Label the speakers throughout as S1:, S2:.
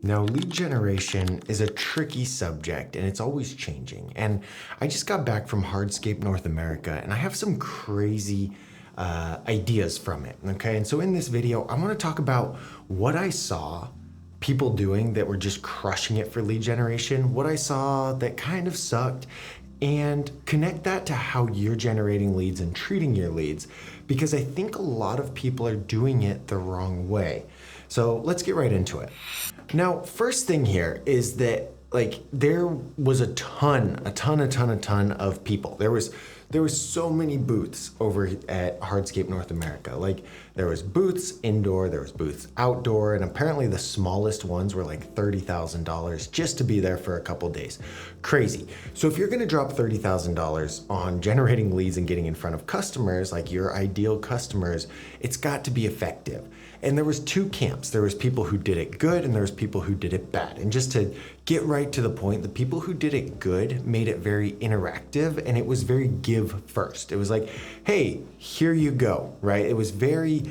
S1: Now, lead generation is a tricky subject and it's always changing. And I just got back from Hardscape North America and I have some crazy ideas from it, okay? And so in this video, I wanna talk about what I saw people doing that were just crushing it for lead generation, what I saw that kind of sucked, and connect that to how you're generating leads and treating your leads, because I think a lot of people are doing it the wrong way. So let's get right into it. Now, first thing here is that there was a ton of people. There was so many booths over at Hardscape North America. Like there was booths indoor, there was booths outdoor, and apparently the smallest ones were like $30,000 just to be there for a couple days. Crazy. So if you're gonna drop $30,000 on generating leads and getting in front of customers, like your ideal customers, it's got to be effective. And there was two camps. There was people who did it good and there was people who did it bad. And just to get right to the point, the people who did it good made it very interactive and it was very give first. It was like, hey, here you go, right? It was very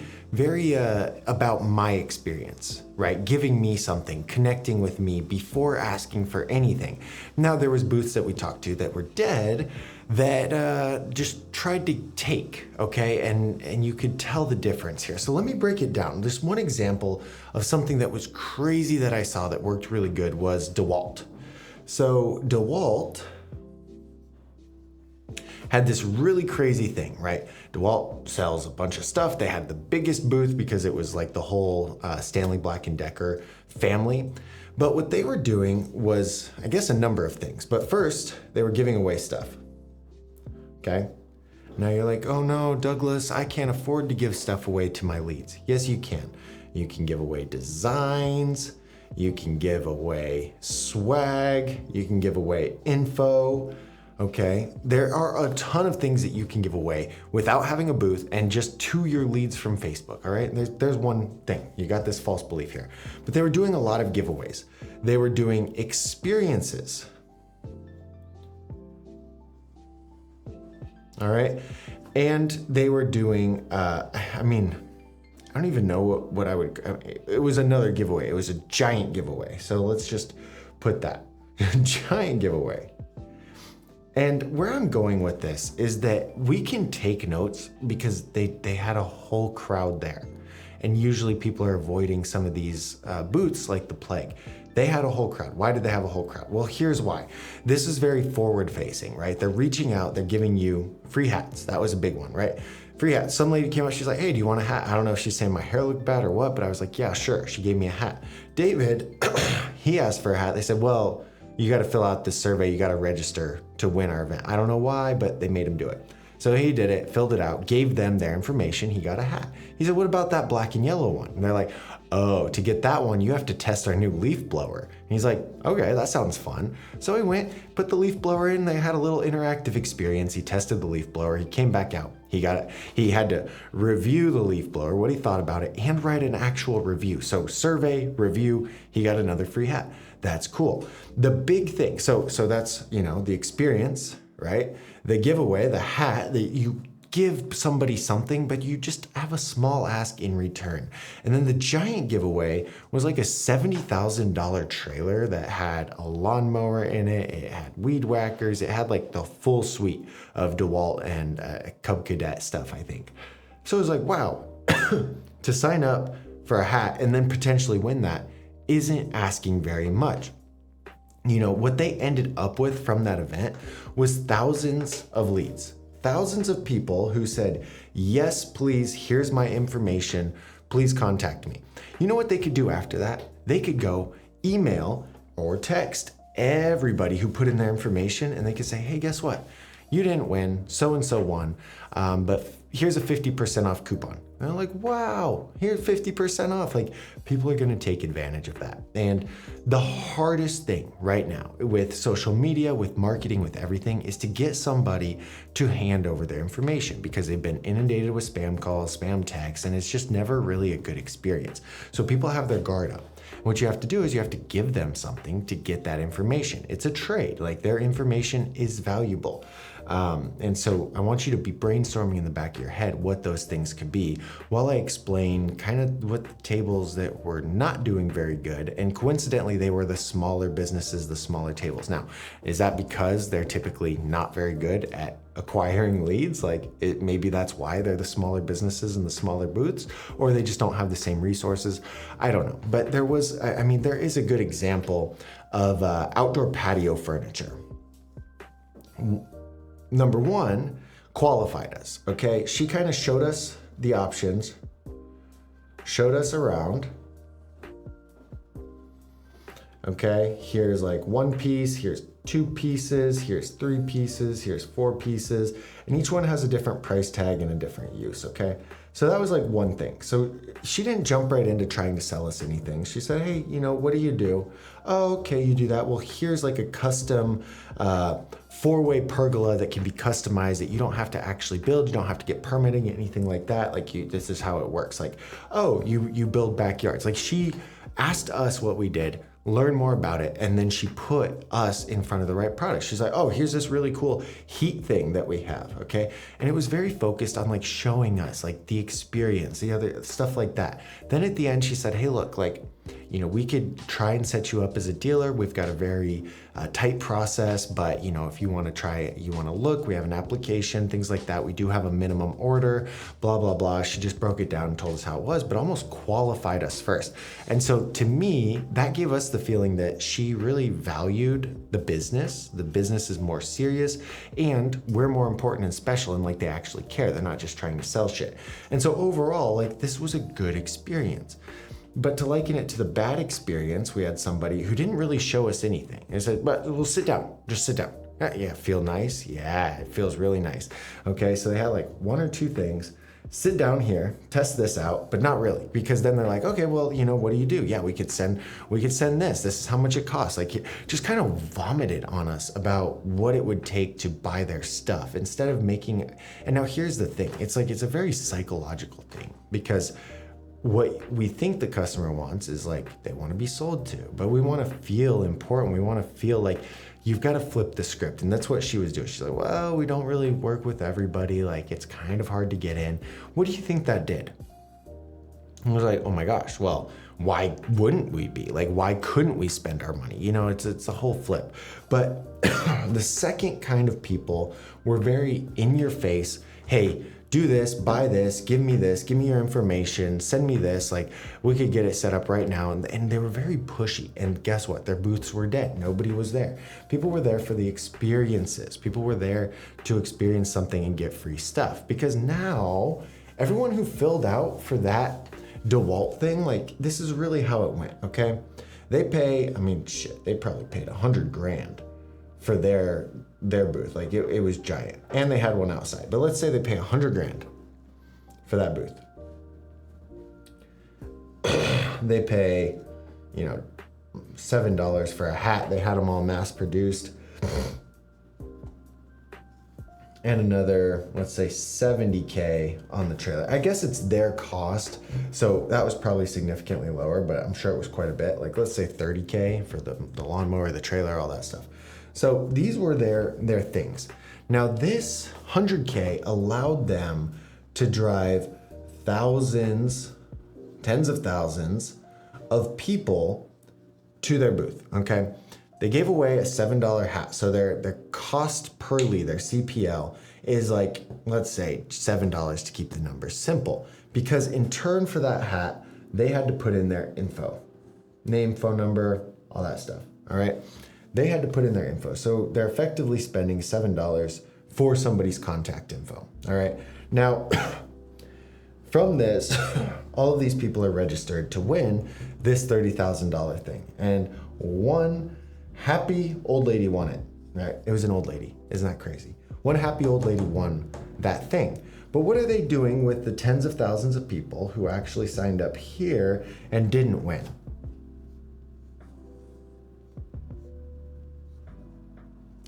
S1: about my experience, right? Giving me something, connecting with me before asking for anything. Now there was booths that we talked to that were dead that just tried to take, okay? And you could tell the difference here. So let me break it down. Just one example of something that was crazy that I saw that worked really good was DeWalt. So DeWalt had this really crazy thing, right? DeWalt sells a bunch of stuff. They had the biggest booth because it was like the whole Stanley Black & Decker family. But what they were doing was, I guess, a number of things. But first, they were giving away stuff, okay? Now you're like, oh no, Douglas, I can't afford to give stuff away to my leads. Yes, you can. You can give away designs, you can give away swag, you can give away info, okay? There are a ton of things that you can give away without having a booth and just to your leads from Facebook, all right? There's one thing. You got this false belief here. But they were doing a lot of giveaways. They were doing experiences. All right? And they were doing, I don't even know what I would, it was another giveaway. It was a giant giveaway. So let's just put that, giant giveaway. And where I'm going with this is that we can take notes because they had a whole crowd there. And usually people are avoiding some of these booths like the plague. They had a whole crowd. Why did they have a whole crowd? Well, here's why. This is very forward facing, right? They're reaching out, they're giving you free hats. That was a big one, right? Free hats. Some lady came up, she's like, hey, do you want a hat? I don't know if she's saying my hair looked bad or what, but I was like, yeah, sure. She gave me a hat. David, he asked for a hat. They said, well, you got to fill out this survey. You got to register to win our event. I don't know why, but they made him do it. So he did it, filled it out, gave them their information. He got a hat. He said, what about that black and yellow one? And they're like, oh, to get that one, you have to test our new leaf blower. And he's like, okay, that sounds fun. So he went, put the leaf blower in. They had a little interactive experience. He tested the leaf blower. He came back out. He got it. He had to review the leaf blower, what he thought about it, and write an actual review. So survey, review, he got another free hat. That's cool. The big thing, so that's, the experience, right? The giveaway, the hat, that you give somebody something, but you just have a small ask in return. And then the giant giveaway was like a $70,000 trailer that had a lawnmower in it. It had weed whackers. It had like the full suite of DeWalt and Cub Cadet stuff, I think. So it was like, wow, to sign up for a hat and then potentially win that isn't asking very much. What they ended up with from that event was thousands of leads. Thousands of people who said, yes, please, here's my information, please contact me. You know what they could do after that? They could go email or text everybody who put in their information and they could say, hey, guess what? You didn't win, so-and-so won, but here's a 50% off coupon. And they're like, wow, here's 50% off. Like, people are gonna take advantage of that. And the hardest thing right now with social media, with marketing, with everything is to get somebody to hand over their information because they've been inundated with spam calls, spam texts, and it's just never really a good experience. So people have their guard up. What you have to do is you have to give them something to get that information. It's a trade, like their information is valuable. And so I want you to be brainstorming in the back of your head what those things could be while I explain kind of what the tables that were not doing very good. And coincidentally, they were the smaller businesses, the smaller tables. Now, is that because they're typically not very good at acquiring leads? Maybe that's why they're the smaller businesses and the smaller booths, or they just don't have the same resources. I don't know. But there is a good example of outdoor patio furniture. Number one, qualified us, okay? She kind of showed us the options, showed us around. Okay, here's like one piece, here's two pieces, here's three pieces, here's four pieces, and each one has a different price tag and a different use, okay? So that was like one thing. So she didn't jump right into trying to sell us anything. She said, hey, what do you do? Oh, okay, you do that. Well, here's like a custom four-way pergola that can be customized that you don't have to actually build. You don't have to get permitting, anything like that. This is how it works. You build backyards. She asked us what we did, learn more about it, and then she put us in front of the right product. She's like, oh, here's this really cool heat thing that we have, okay? And it was very focused on showing us the experience, the other stuff like that. Then at the end, she said, hey, look, we could try and set you up as a dealer. We've got a very tight process, but if you want to try it, you want to look, we have an application, things like that. We do have a minimum order, blah, blah, blah. She just broke it down and told us how it was, but almost qualified us first. And so to me, that gave us the feeling that she really valued the business. The business is more serious and we're more important and special, and they actually care. They're not just trying to sell shit. And so overall, this was a good experience. But to liken it to the bad experience, we had somebody who didn't really show us anything. They said, but we'll sit down, just sit down. Yeah, feel nice? Yeah, it feels really nice. Okay, so they had one or two things. Sit down here, test this out, but not really, because then they're like, okay, well, what do you do? Yeah, we could send this. This is how much it costs. Just kind of vomited on us about what it would take to buy their stuff instead of making. And now here's the thing. It's a very psychological thing, because what we think the customer wants is they want to be sold to, but we want to feel important. We want to feel you've got to flip the script. And that's what she was doing. She's like, well, we don't really work with everybody. It's kind of hard to get in. What do you think that did? I was like, oh my gosh, well, why wouldn't we be? Why couldn't we spend our money? It's a whole flip. But the second kind of people were very in your face. Hey, do this, buy this, give me your information, send me this, we could get it set up right now. And they were very pushy. And guess what? Their booths were dead. Nobody was there. People were there for the experiences. People were there to experience something and get free stuff. Because now, everyone who filled out for that DeWalt thing, this is really how it went, okay? They they probably paid $100,000 for their booth. It was giant, and they had one outside. But let's say they pay $100,000 for that booth. They pay, $7 for a hat. They had them all mass produced, and another, let's say, $70,000 on the trailer. I guess it's their cost, so that was probably significantly lower, but I'm sure it was quite a bit. Let's say $30,000 for the lawnmower, the trailer, all that stuff. So these were their things. Now this $100,000 allowed them to drive thousands, tens of thousands of people to their booth, okay? They gave away a $7 hat. So their cost per lead, their CPL, is let's say $7 to keep the numbers simple. Because in turn for that hat, they had to put in their info. Name, phone number, all that stuff, all right? They had to put in their info. So they're effectively spending $7 for somebody's contact info. All right. Now, from this, all of these people are registered to win this $30,000 thing. And one happy old lady won it. Right? It was an old lady. Isn't that crazy? One happy old lady won that thing. But what are they doing with the tens of thousands of people who actually signed up here and didn't win?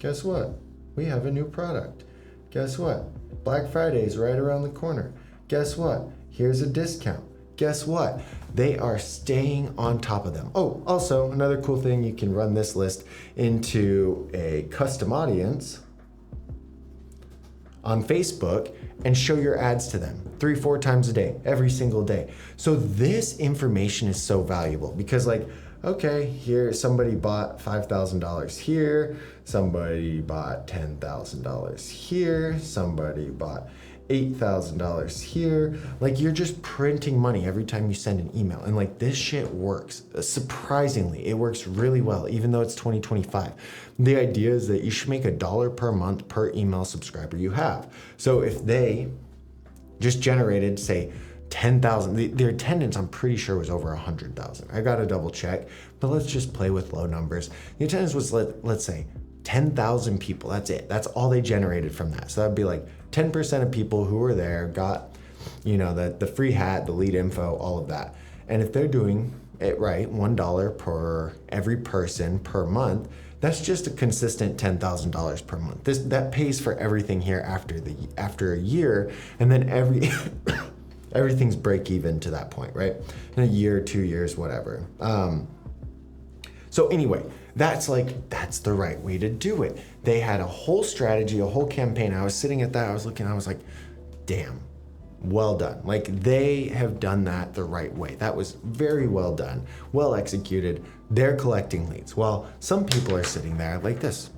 S1: Guess what? We have a new product. Guess what? Black Friday is right around the corner. Guess what? Here's a discount. Guess what? They are staying on top of them. Oh, also, another cool thing, you can run this list into a custom audience on Facebook and show your ads to them 3-4 times a day, every single day. So this information is so valuable because like, okay, here somebody bought $5,000 here, somebody bought $10,000 here, somebody bought $8,000 here. Like you're just printing money every time you send an email. And like this shit works. Surprisingly, it works really well, even though it's 2025. The idea is that you should make $1 per month per email subscriber you have. So if they just generated, say, 10,000, their attendance I'm pretty sure was over 100,000. I gotta double check, but let's just play with low numbers. The attendance was, let's say, 10,000 people. That's it. That's all they generated from that. So that'd be like 10% of people who were there got, you know, the free hat, the lead info, all of that. And if they're doing it right, $1 per every person per month, that's just a consistent $10,000 per month. That pays for everything here after a year, and then everything's break even to that point, right? In a year, 2 years, whatever. So anyway, that's the right way to do it. They had a whole strategy, a whole campaign. I was sitting at that, I was looking, I was like, damn, well done. Like they have done that the right way. That was very well done, well executed. They're collecting leads. While some people are sitting there like this.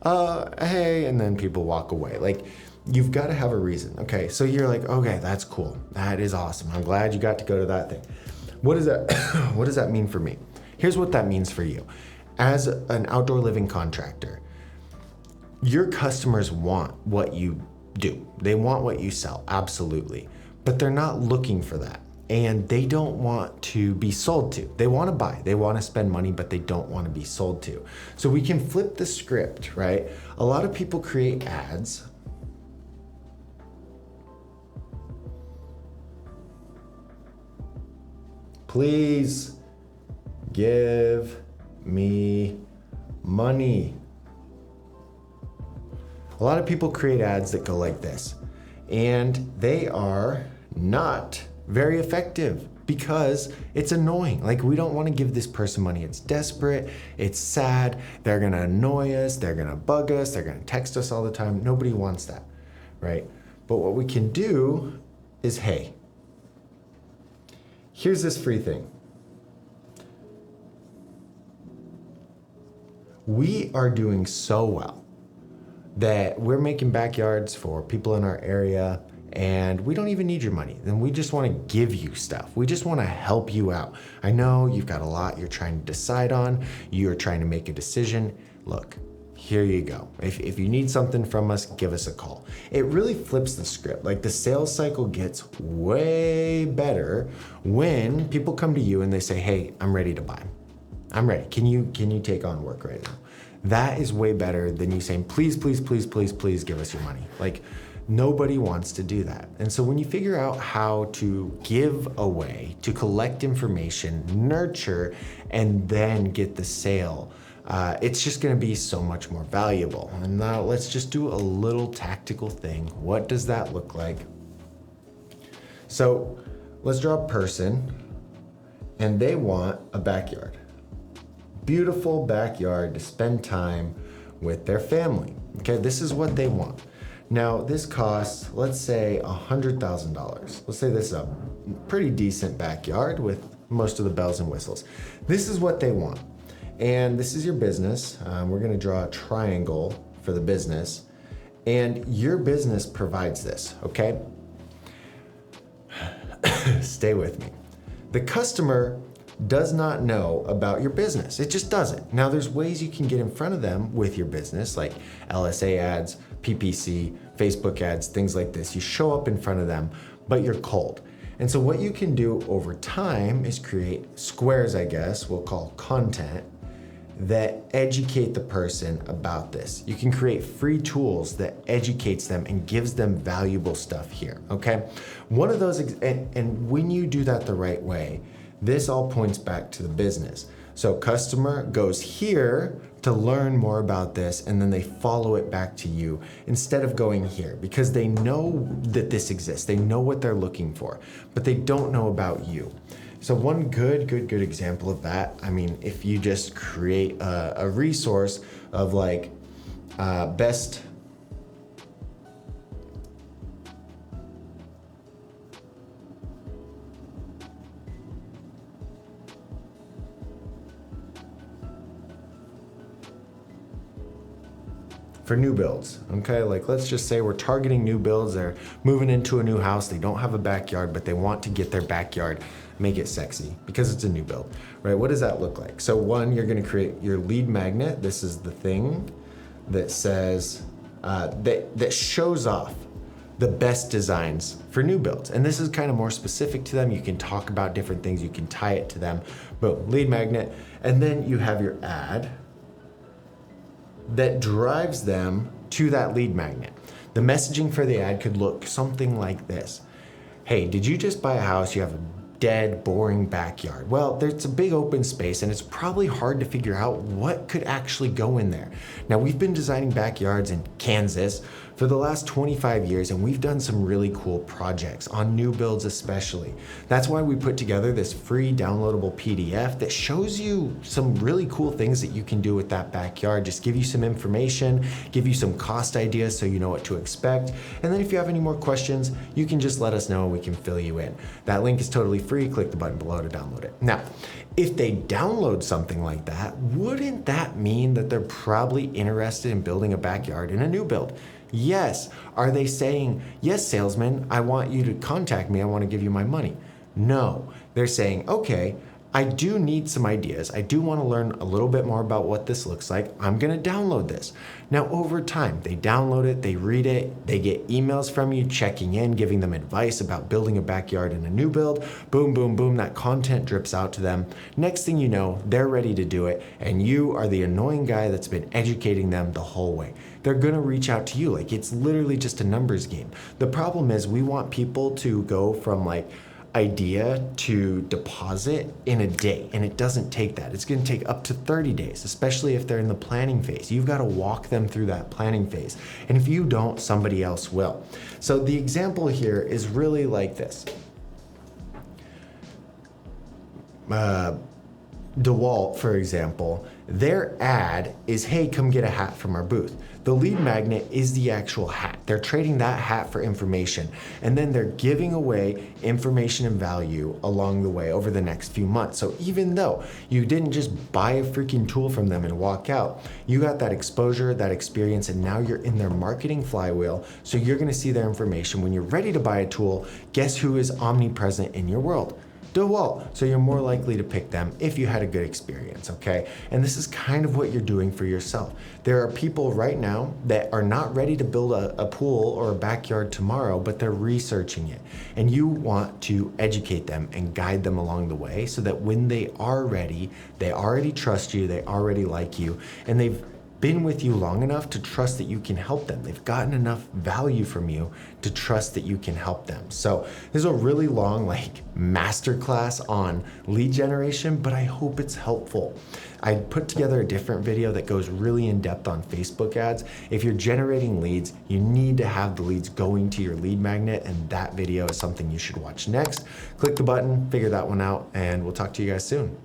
S1: Hey, and then people walk away. Like you've got to have a reason. Okay, so you're like, okay, that's cool. That is awesome. I'm glad you got to go to that thing. What does that mean for me? Here's what that means for you. As an outdoor living contractor, your customers want what you do. They want what you sell, absolutely. But they're not looking for that. And they don't want to be sold to. They want to buy, they want to spend money, but they don't want to be sold to. So we can flip the script, right? A lot of people create ads. Please give me money. A lot of people create ads that go like this, and they are not very effective because it's annoying. Like we don't want to give this person money. It's desperate, it's sad, they're gonna annoy us, they're gonna bug us, they're gonna text us all the time. Nobody wants that, right? But what we can do is, hey, here's this free thing. We are doing so well that we're making backyards for people in our area, and we don't even need your money. And we just want to give you stuff. We just want to help you out. I know you've got a lot you're trying to decide on. You're trying to make a decision. Look, here you go. If you need something from us, give us a call. It really flips the script. Like the sales cycle gets way better when people come to you and they say, hey, I'm ready to buy. I'm ready. Can you take on work right now? That is way better than you saying, please, please, please, please, please give us your money. Like nobody wants to do that. And so when you figure out how to give away, to collect information, nurture, and then get the sale, it's just gonna be so much more valuable. And now let's just do a little tactical thing. What does that look like? So let's draw a person, and they want a backyard. Beautiful backyard to spend time with their family. Okay, this is what they want. Now this costs, let's say $100,000. Let's say this is a pretty decent backyard with most of the bells and whistles. This is what they want. And this is your business. We're gonna draw a triangle for the business, and your business provides this, okay? Stay with me. The customer does not know about your business. It just doesn't. Now there's ways you can get in front of them with your business, like LSA ads, PPC, Facebook ads, things like this. You show up in front of them, but you're cold. And so what you can do over time is create squares, I guess, we'll call content, that educate the person about this. You can create free tools that educates them and gives them valuable stuff here, okay? One of those, and when you do that the right way, this all points back to the business. So customer goes here to learn more about this, and then they follow it back to you instead of going here, because they know that this exists. They know what they're looking for, but they don't know about you. So one good example of that, I mean, if you just create a resource of like best for new builds, okay? Like let's just say we're targeting new builds. They're moving into a new house. They don't have a backyard, but they want to get their backyard, make it sexy because it's a new build, right? What does that look like? So one, you're gonna create your lead magnet. This is the thing that says, that shows off the best designs for new builds. And this is kind of more specific to them. You can talk about different things. You can tie it to them. Boom, lead magnet. And then you have your ad that drives them to that lead magnet. The messaging for the ad could look something like this. Hey, did you just buy a house? You have a dead, boring backyard. Well, there's a big open space and it's probably hard to figure out what could actually go in there. Now, we've been designing backyards in Kansas for the last 25 years and we've done some really cool projects on new builds especially. That's why we put together this free downloadable PDF that shows you some really cool things that you can do with that backyard. Just give you some information, give you some cost ideas so you know what to expect. And then if you have any more questions, you can just let us know and we can fill you in. That link is totally free. Click the button below to download it. Now, if they download something like that, wouldn't that mean that they're probably interested in building a backyard in a new build? Yes. Are they saying, yes, salesman, I want you to contact me. I want to give you my money. No. They're saying, okay, I do need some ideas. I do want to learn a little bit more about what this looks like. I'm going to download this. Now, over time, they download it, they read it, they get emails from you checking in, giving them advice about building a backyard in a new build. Boom, boom, boom, that content drips out to them. Next thing you know, they're ready to do it, and you are the annoying guy that's been educating them the whole way. They're going to reach out to you. Like, it's literally just a numbers game. The problem is we want people to go from like idea to deposit in a day, and it doesn't take that. It's going to take up to 30 days, especially if they're in the planning phase. You've got to walk them through that planning phase, and if you don't, somebody else will. So the example here is really like this. DeWalt, for example, their ad is, hey, come get a hat from our booth. The lead magnet is the actual hat. They're trading that hat for information, and then they're giving away information and value along the way over the next few months. So even though you didn't just buy a freaking tool from them and walk out, you got that exposure, that experience, and now you're in their marketing flywheel. So you're gonna see their information. When you're ready to buy a tool, guess who is omnipresent in your world? DeWalt. So you're more likely to pick them if you had a good experience, okay? And this is kind of what you're doing for yourself. There are people right now that are not ready to build a pool or a backyard tomorrow, but they're researching it. And you want to educate them and guide them along the way so that when they are ready, they already trust you, they already like you, and they've been with you long enough to trust that you can help them. They've gotten enough value from you to trust that you can help them. So this is a really long masterclass on lead generation, but I hope it's helpful. I put together a different video that goes really in depth on Facebook ads. If you're generating leads, you need to have the leads going to your lead magnet, and that video is something you should watch next. Click the button, figure that one out, and we'll talk to you guys soon.